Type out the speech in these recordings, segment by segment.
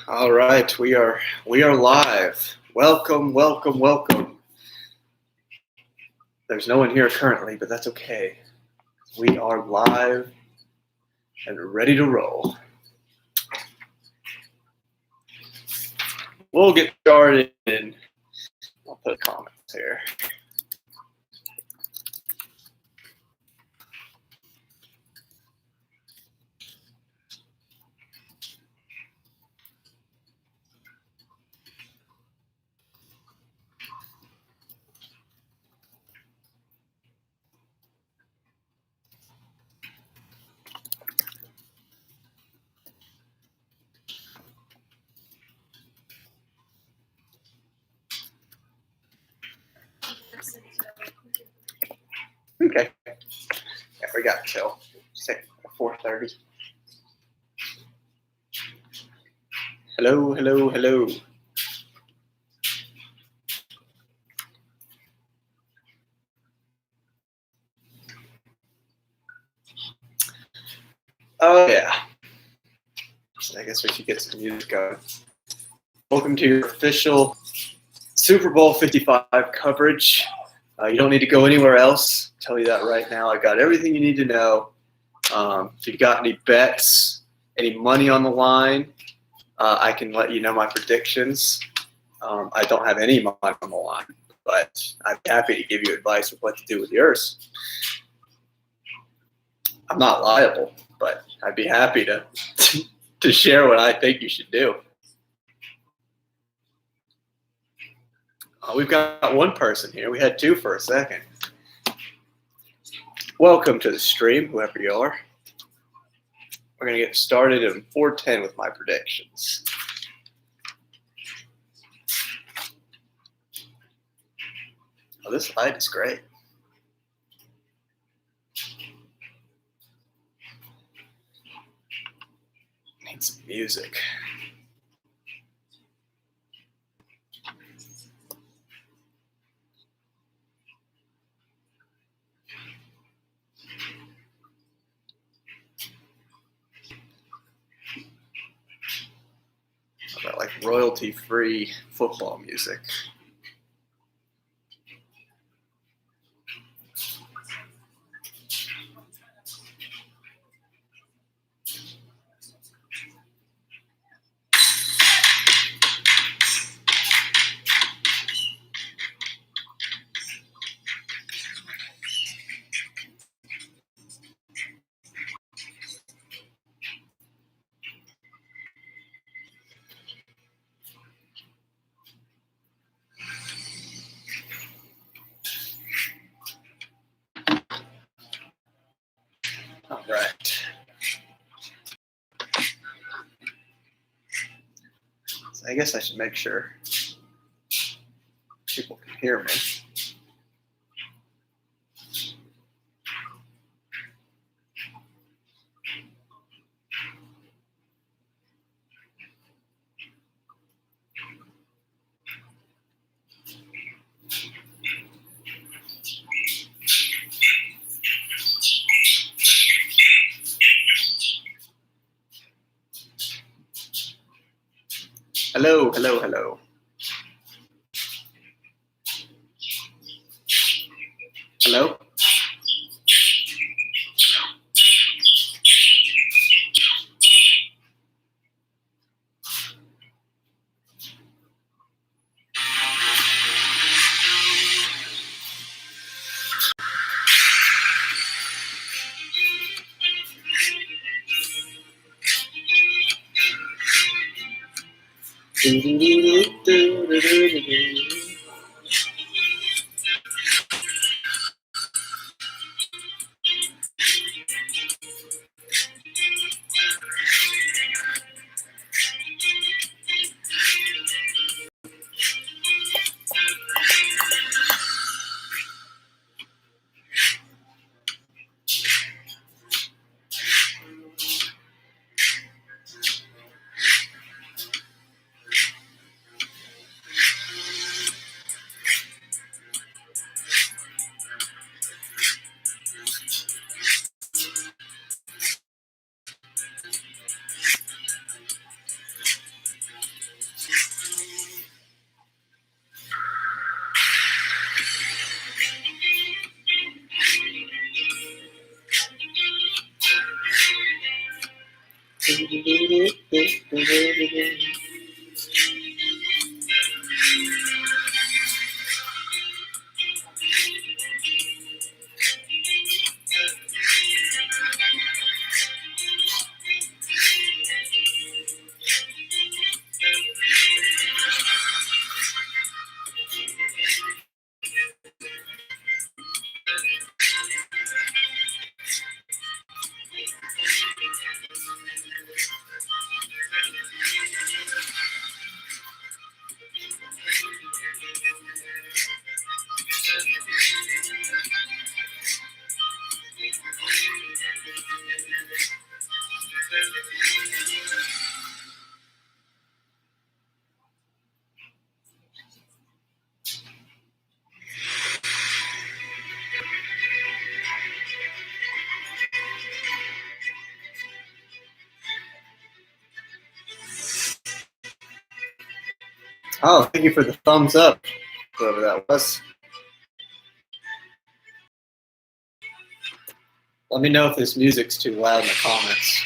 All right, we are live. Welcome. There's no one here currently, but that's okay. We are live and ready to roll. We'll get started in, I'll put comments here. Okay. Yeah, we got till 4:30. Hello. Oh yeah. I guess we should get some music going. Welcome to your official Super Bowl 55 coverage. You don't need to go anywhere else. I'll tell you that right now. I got everything you need to know. If you've got any bets, any money on the line, I can let you know my predictions. I don't have any money on the line, but I'm happy to give you advice with what to do with yours. I'm not liable, but I'd be happy to to share what I think you should do. We've got one person here. We had two for a second. Welcome to the stream, whoever you are. We're going to get started in 4:10 with my predictions. Oh, this light is great. Need some music. About like royalty-free football music. All right. So I guess I should make sure people can hear me. Hello. Hello? Oh, thank you for the thumbs up, whoever that was. Let me know if this music's too loud in the comments.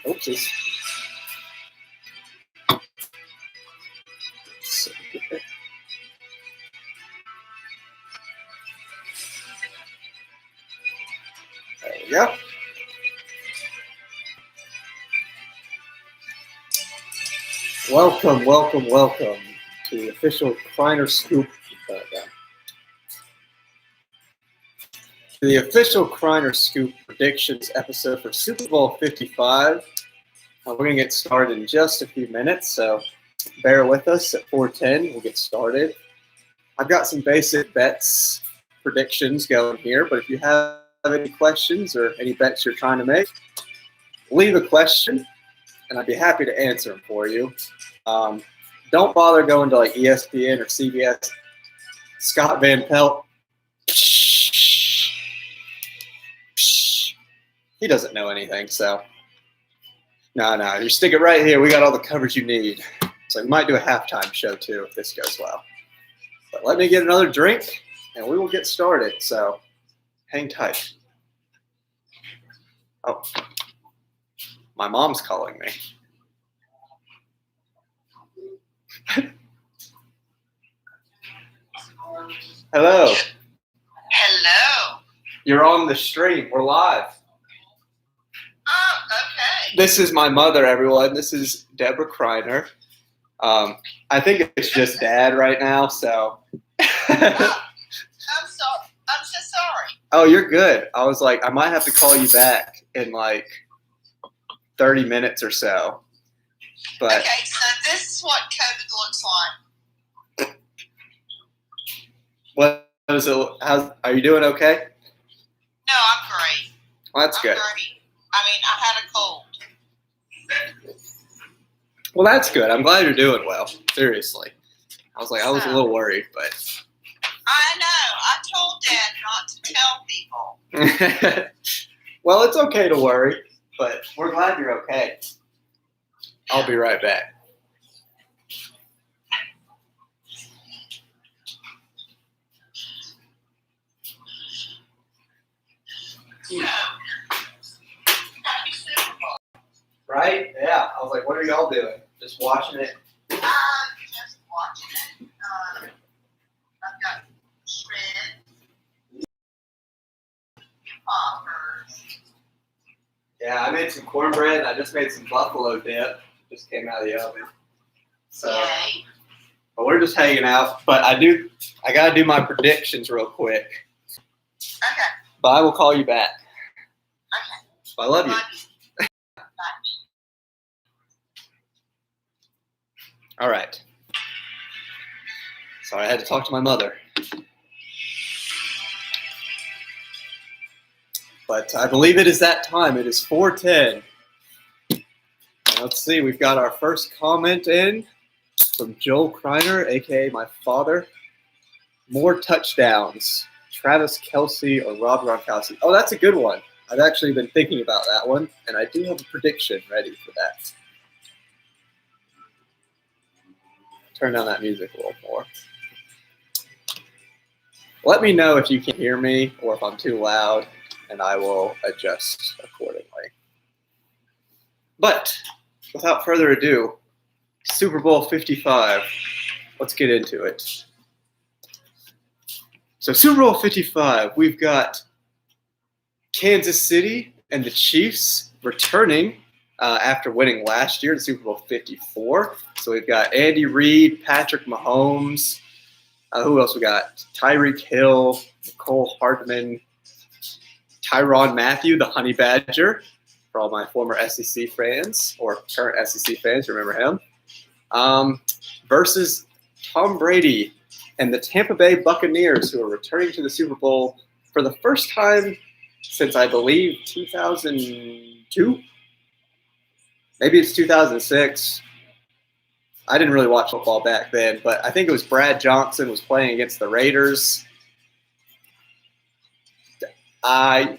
Oopsies. There we go. Welcome, welcome, welcome to the official Kriner Scoop. The official Kriner Scoop predictions episode for Super Bowl 55. We're going to get started in just a few minutes, so bear with us. At 4:10, we'll get started. I've got some basic bets predictions going here, but if you have any questions or any bets you're trying to make, leave a question, and I'd be happy to answer them for you. Don't bother going to like ESPN or CBS. Scott Van Pelt, he doesn't know anything, so no, you stick it right here. We got all the coverage you need. So we might do a halftime show too if this goes well. But let me get another drink, and we will get started. So hang tight. Oh, my mom's calling me. Hello. Hello. You're on the stream. We're live. Oh, okay. This is my mother, everyone. This is Deborah Kriner. I think it's just Dad right now, so. I'm sorry. I'm so sorry. Oh, you're good. I was like, I might have to call you back in like 30 minutes or so. But okay, so this is what COVID looks like. What is it? Are you doing okay? No, I'm great. Well, that's good. Great. I mean, I had a cold. Well, that's good. I'm glad you're doing well. Seriously. I was a little worried, but. I know. I told Dad not to tell people. Well, it's okay to worry, but we're glad you're okay. I'll be right back. Right? Yeah. I was like, what are y'all doing? Just watching it? Just watching it. I've got shrimp, poppers. Yeah, I made some cornbread. I just made some buffalo dip. Just came out of the oven. So, Yay. but we're just hanging out. But I gotta do my predictions real quick. Okay. But I will call you back. Okay. I love you. All right. Sorry, I had to talk to my mother. But I believe it is that time. It is 4:10. Let's see. We've got our first comment in from Joel Kriner, a.k.a. my father. More touchdowns. Travis Kelce or Rob Gronkowski. Oh, that's a good one. I've actually been thinking about that one, and I do have a prediction ready for that. turn down that music a little more. Let me know if you can hear me or if I'm too loud, and I will adjust accordingly. But without further ado, Super Bowl 55. Let's get into it. So Super Bowl 55, we've got Kansas City and the Chiefs returning after winning last year in Super Bowl 54. So we've got Andy Reid, Patrick Mahomes. Who else we got? Tyreek Hill, Nicole Hardman, Tyrann Mathieu, the Honey Badger, for all my former SEC fans or current SEC fans, remember him, versus Tom Brady and the Tampa Bay Buccaneers, who are returning to the Super Bowl for the first time since, I believe, 2002? Maybe it's 2006. I didn't really watch football back then, but I think it was Brad Johnson was playing against the Raiders.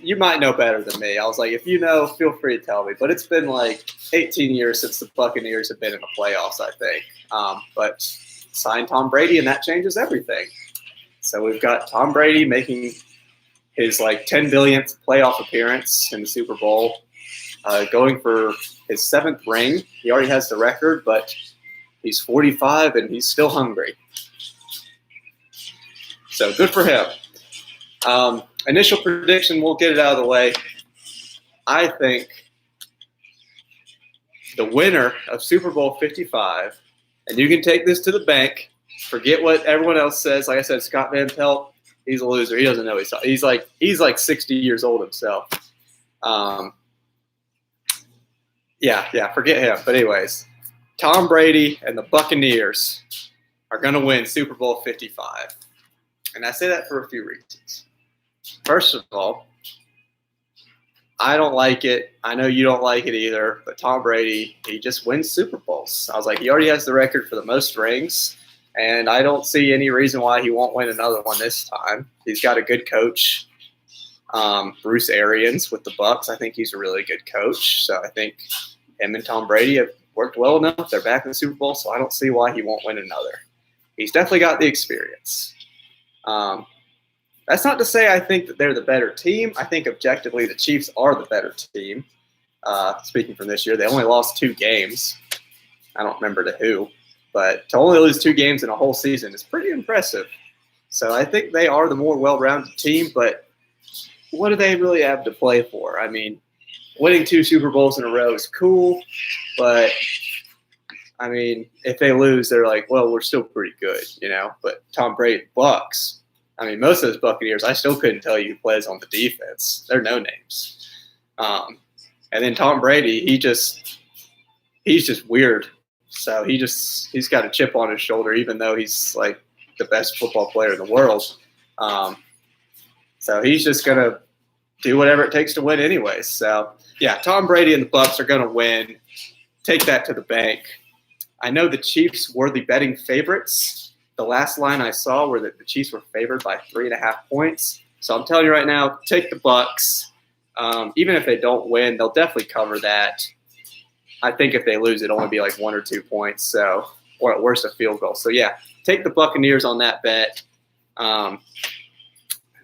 You might know better than me. I was like, if you know, feel free to tell me. But it's been like 18 years since the Buccaneers have been in the playoffs, I think. But sign Tom Brady, and that changes everything. So we've got Tom Brady making his like 10 billionth playoff appearance in the Super Bowl, going for his 7th ring. He already has the record, but he's 45 and he's still hungry. So good for him. Initial prediction, we'll get it out of the way. I think the winner of Super Bowl 55, and you can take this to the bank, forget what everyone else says. Like I said, Scott Van Pelt, he's a loser. He doesn't know he's like 60 years old himself. Yeah, forget him. But anyways, Tom Brady and the Buccaneers are going to win Super Bowl 55. And I say that for a few reasons. First of all, I don't like it. I know you don't like it either, but Tom Brady, he just wins Super Bowls. I was like, he already has the record for the most rings, and I don't see any reason why he won't win another one this time. He's got a good coach, Bruce Arians with the Bucs. I think he's a really good coach, so I think him and Tom Brady have worked well enough. They're back in the Super Bowl, so I don't see why he won't win another. He's definitely got the experience. That's not to say I think that they're the better team. I think objectively the Chiefs are the better team. Speaking from this year, they only lost 2 games. I don't remember to who, but to only lose 2 games in a whole season is pretty impressive. So I think they are the more well-rounded team, but what do they really have to play for? I mean, winning 2 Super Bowls in a row is cool, but I mean, if they lose, they're like, well, we're still pretty good, you know. But Tom Brady, Bucs, I mean, most of those Buccaneers, I still couldn't tell you who plays on the defense. They're no names. And then Tom Brady, he's just weird. So he's got a chip on his shoulder, even though he's like the best football player in the world. So he's just gonna do whatever it takes to win, anyways. So yeah, Tom Brady and the Bucs are gonna win. Take that to the bank. I know the Chiefs were the betting favorites. The last line I saw were that the Chiefs were favored by 3.5 points. So I'm telling you right now, take the Bucs. Even if they don't win, they'll definitely cover that. I think if they lose, it'll only be like 1 or 2 points. So, or at worst, a field goal. So yeah, take the Buccaneers on that bet. And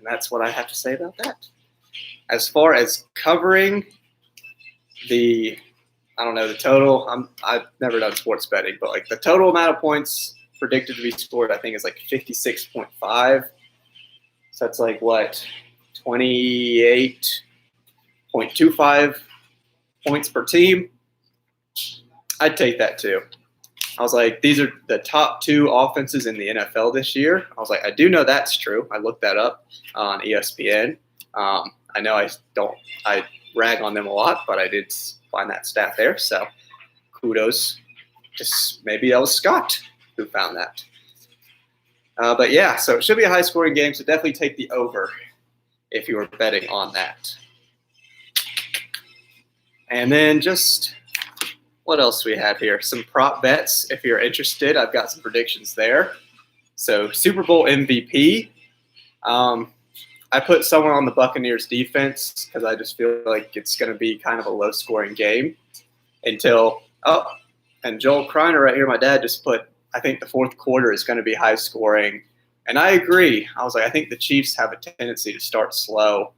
that's what I have to say about that. As far as covering the total, I've never done sports betting, but like the total amount of points predicted to be scored, I think is like 56.5. So that's like what, 28.25 points per team. I'd take that too. I was like, these are the top 2 offenses in the NFL this year. I was like, I do know that's true. I looked that up on ESPN. I know I rag on them a lot, but I did find that stat there. So kudos. Just maybe that was Scott who found that. But yeah, so it should be a high-scoring game, so definitely take the over if you were betting on that. And then just what else do we have here? Some prop bets if you're interested. I've got some predictions there. So Super Bowl MVP. I put someone on the Buccaneers defense because I just feel like it's going to be kind of a low-scoring game until – and Joel Kriner right here, my dad just put I think the fourth quarter is going to be high scoring. And I agree. I was like, I think the Chiefs have a tendency to start slow.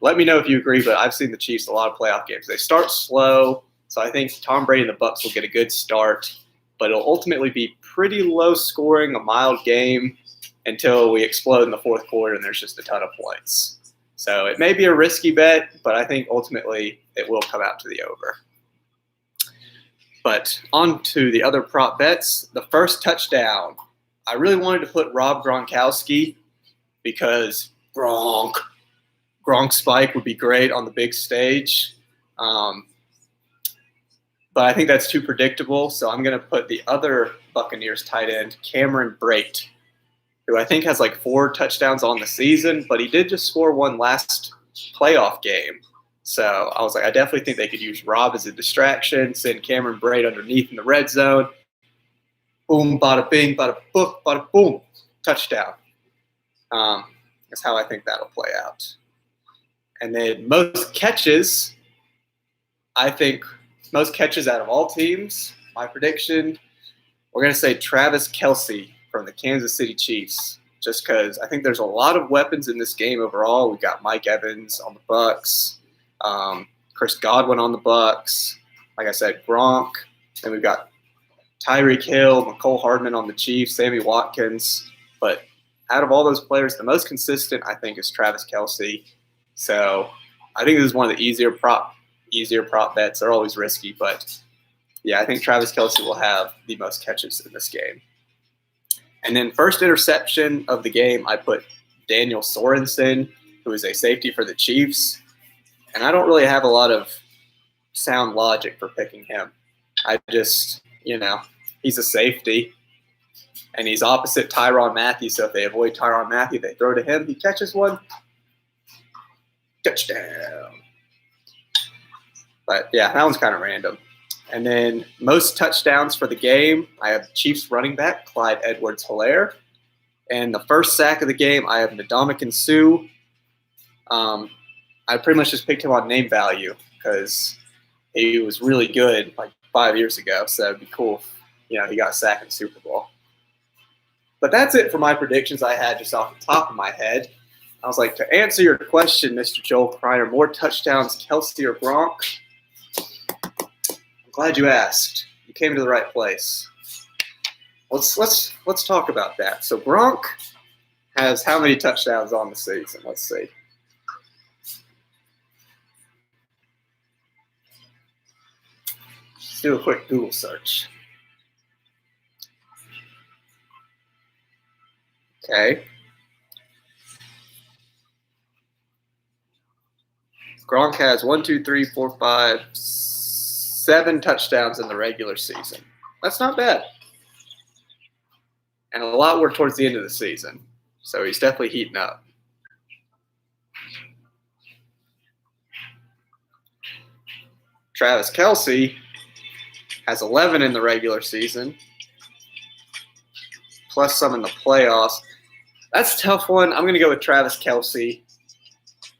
Let me know if you agree, but I've seen the Chiefs a lot of playoff games. They start slow, so I think Tom Brady and the Bucs will get a good start, but it'll ultimately be pretty low scoring, a mild game until we explode in the fourth quarter and there's just a ton of points. So it may be a risky bet, but I think ultimately it will come out to the over. But on to the other prop bets. The first touchdown. I really wanted to put Rob Gronkowski because Gronk spike would be great on the big stage. But I think that's too predictable, so I'm going to put the other Buccaneers tight end, Cameron Brate, who I think has like 4 touchdowns on the season, but he did just score one last playoff game. So I was like, I definitely think they could use Rob as a distraction, send Cameron Brate underneath in the red zone. Boom, bada bing, bada book, bada boom, touchdown. That's how I think that'll play out. And then most catches, I think most catches out of all teams, my prediction, we're going to say Travis Kelce from the Kansas City Chiefs, just because I think there's a lot of weapons in this game overall. We've got Mike Evans on the Bucs, Chris Godwin on the Bucs, like I said, Gronk, and we've got Tyreek Hill, McCole Hardman on the Chiefs, Sammy Watkins. But out of all those players, the most consistent, I think, is Travis Kelce. So I think this is one of the easier prop bets. They're always risky, but yeah, I think Travis Kelce will have the most catches in this game. And then first interception of the game, I put Daniel Sorensen, who is a safety for the Chiefs. And I don't really have a lot of sound logic for picking him. I just, he's a safety. And he's opposite Tyrann Mathieu, so if they avoid Tyrann Mathieu, they throw to him. He catches one. Touchdown. But, yeah, that one's kind of random. And then most touchdowns for the game, I have Chiefs running back, Clyde Edwards-Helaire. And the first sack of the game, I have Ndamukong Suh. I pretty much just picked him on name value because he was really good like 5 years ago. So it'd be cool if, he got a sack in the Super Bowl. But that's it for my predictions I had just off the top of my head. I was like, to answer your question, Mr. Joel Kriner, more touchdowns, Kelce or Gronk? I'm glad you asked. You came to the right place. Let's talk about that. So Gronk has how many touchdowns on the season? Let's see. Let's do a quick Google search. Okay. Gronk has 7 touchdowns in the regular season. That's not bad. And a lot were towards the end of the season. So he's definitely heating up. Travis Kelce has 11 in the regular season, plus some in the playoffs. That's a tough one. I'm going to go with Travis Kelce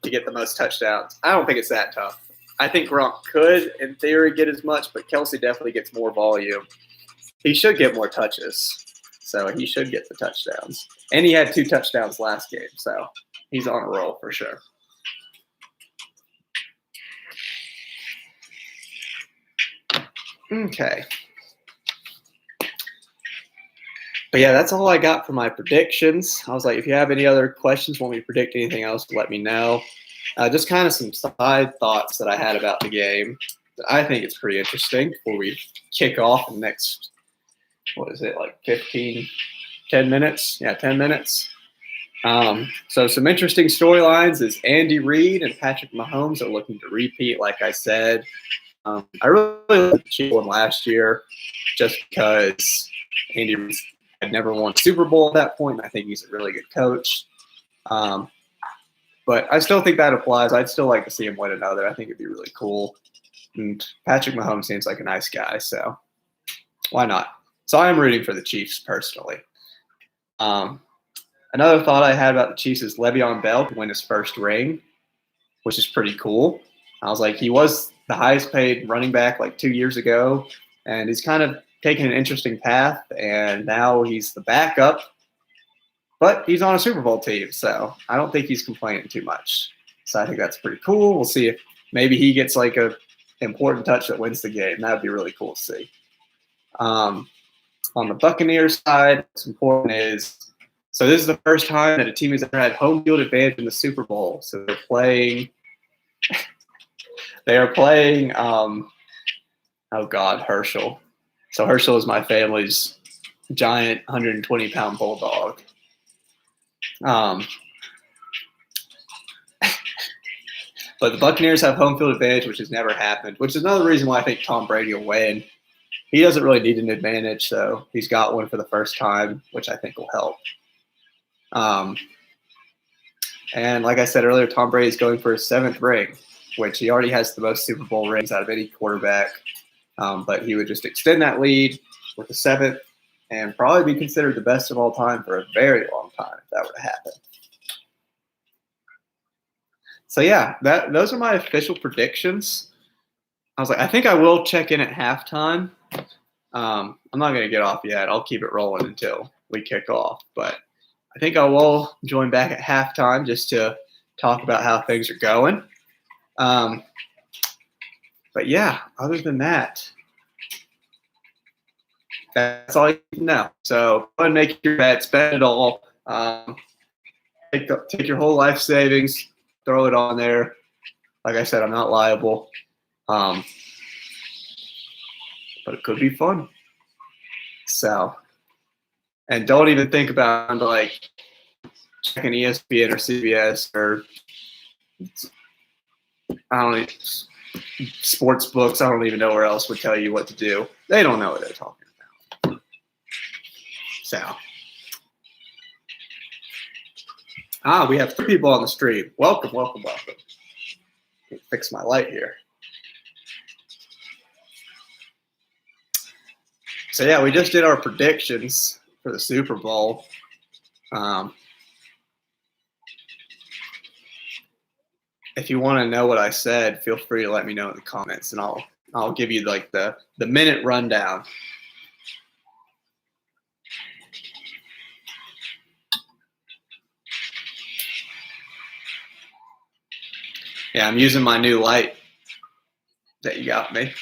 to get the most touchdowns. I don't think it's that tough. I think Gronk could, in theory, get as much, but Kelce definitely gets more volume. He should get more touches, so he should get the touchdowns. And he had 2 touchdowns last game, so he's on a roll for sure. Okay. But yeah, that's all I got for my predictions. I was like, if you have any other questions, want me to predict anything else, let me know. Just kind of some side thoughts that I had about the game that I think it's pretty interesting before we kick off in the next, 10 minutes? Yeah, 10 minutes. So some interesting storylines is Andy Reid and Patrick Mahomes are looking to repeat, like I said. I really liked the Chiefs one last year just because Andy Reid had never won a Super Bowl at that point, and I think he's a really good coach. But I still think that applies. I'd still like to see him win another. I think it'd be really cool. And Patrick Mahomes seems like a nice guy, so why not? So I am rooting for the Chiefs personally. Another thought I had about the Chiefs is Le'Veon Bell to win his first ring, which is pretty cool. I was like, he was the highest paid running back like 2 years ago, and he's kind of taken an interesting path, and now he's the backup, but he's on a Super Bowl team, so I don't think he's complaining too much. So I think that's pretty cool. We'll see if maybe he gets like a important touch that wins the game. That would be really cool to see. On the Buccaneers side, what's important is, so this is the first time that a team has ever had home field advantage in the Super Bowl. So they're playing, Herschel. So Herschel is my family's giant 120-pound bulldog. But the Buccaneers have home field advantage, which has never happened, which is another reason why I think Tom Brady will win. He doesn't really need an advantage, so he's got one for the first time, which I think will help. And like I said earlier, Tom Brady is going for his 7th ring, which he already has the most Super Bowl rings out of any quarterback. But he would just extend that lead with the 7th and probably be considered the best of all time for a very long time if that were to happen. So yeah, those are my official predictions. I was like, I think I will check in at halftime. I'm not going to get off yet. I'll keep it rolling until we kick off. But I think I will join back at halftime just to talk about how things are going. But yeah, other than that, that's all you need to know. So go ahead and make your bets, bet it all. Take your whole life savings, throw it on there. Like I said, I'm not liable. But it could be fun. So, and don't even think about like checking ESPN or CBS or sports books. I don't even know where else would tell you what to do. They don't know what they're talking about. So, we have 3 people on the stream. Welcome. Fix my light here. So yeah, we just did our predictions for the Super Bowl. If you want to know what I said, feel free to let me know in the comments, and I'll give you like the minute rundown. Yeah, I'm using my new light that you got me.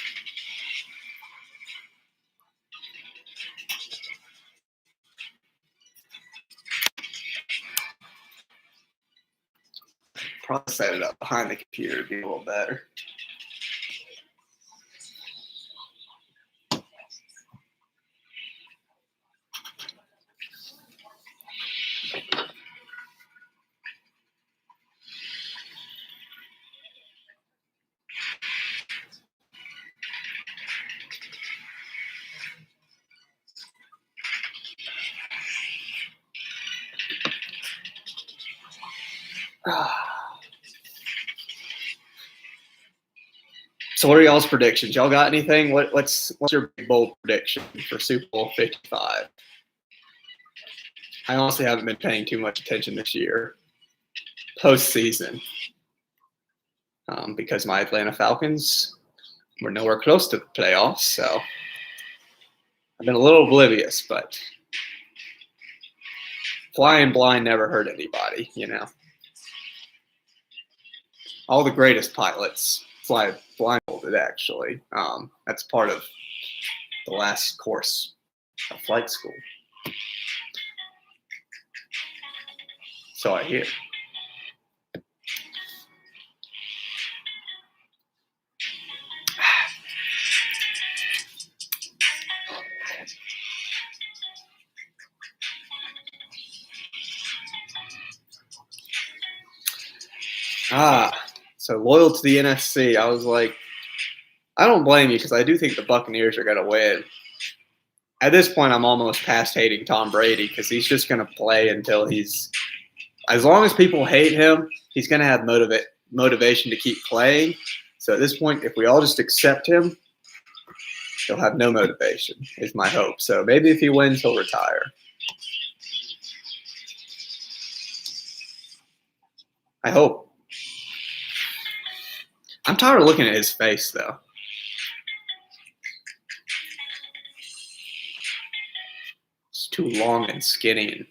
Probably set it up behind the computer to be a little better. So what are y'all's predictions? Y'all got anything? What's your big bold prediction for Super Bowl 55? I honestly haven't been paying too much attention this year, postseason, because my Atlanta Falcons were nowhere close to the playoffs. So I've been a little oblivious, but flying blind never hurt anybody, you know. All the greatest pilots fly blindfolded, actually. That's part of the last course of flight school. So I hear. So loyal to the NFC. I was like, I don't blame you because I do think the Buccaneers are going to win. At this point, I'm almost past hating Tom Brady because he's just going to play until he's – as long as people hate him, he's going to have motivation to keep playing. So at this point, if we all just accept him, he'll have no motivation, is my hope. So maybe if he wins, he'll retire. I hope. I'm tired of looking at his face, though. too long and skinny.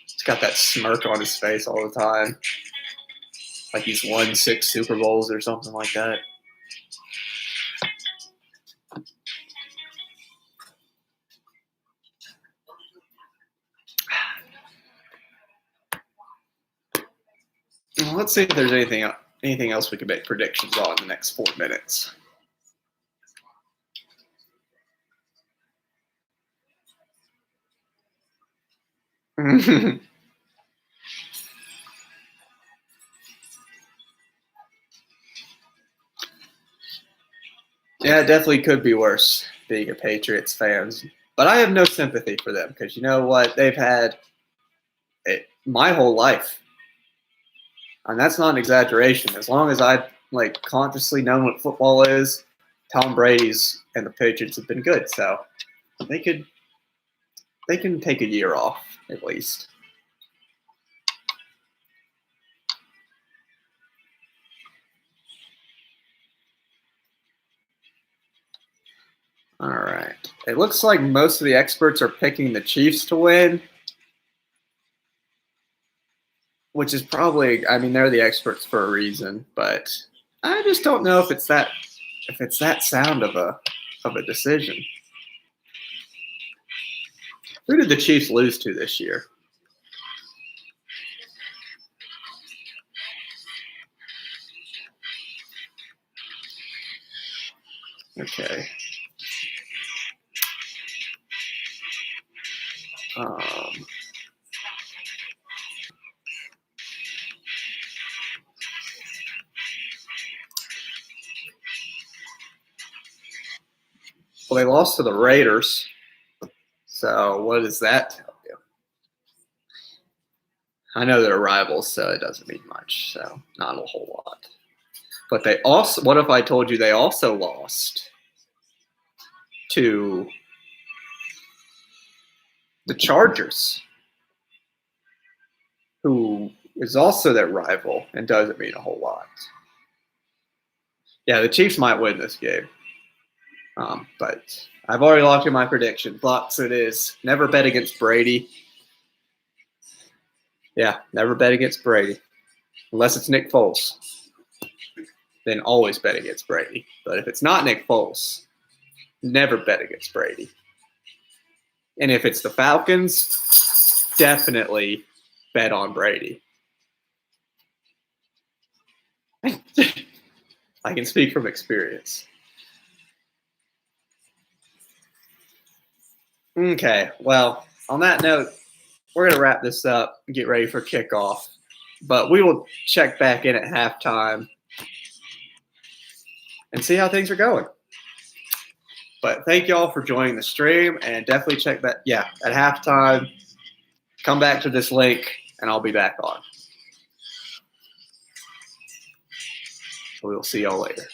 He's got that smirk on his face all the time. Like he's won 6 Super Bowls or something like that. Well, let's see if there's anything else we can make predictions on in the next 4 minutes. Yeah, it definitely could be worse being a Patriots fan. But I have no sympathy for them because you know what? They've had it my whole life. And that's not an exaggeration. As long as I've consciously known what football is, Tom Brady's and the Patriots have been good. So they can take a year off at least. All right. It looks like most of the experts are picking the Chiefs to win, which is probably, I mean, they're the experts for a reason, but I just don't know if it's that sound of a decision. Who did the Chiefs lose to this year? Okay. Well, they lost to the Raiders. So what does that tell you? I know they're rivals, so it doesn't mean much. So not a whole lot. But they also, what if I told you they also lost to the Chargers, who is also their rival and doesn't mean a whole lot? Yeah, the Chiefs might win this game. But I've already locked in my prediction. Locks it is. Never bet against Brady. Yeah, never bet against Brady. Unless it's Nick Foles. Then always bet against Brady. But if it's not Nick Foles, never bet against Brady. And if it's the Falcons, definitely bet on Brady. I can speak from experience. Okay, well, on that note, we're going to wrap this up and get ready for kickoff. But we will check back in at halftime and see how things are going. But thank you all for joining the stream, and definitely check that. Yeah, at halftime, come back to this link, and I'll be back on. We will see y'all later.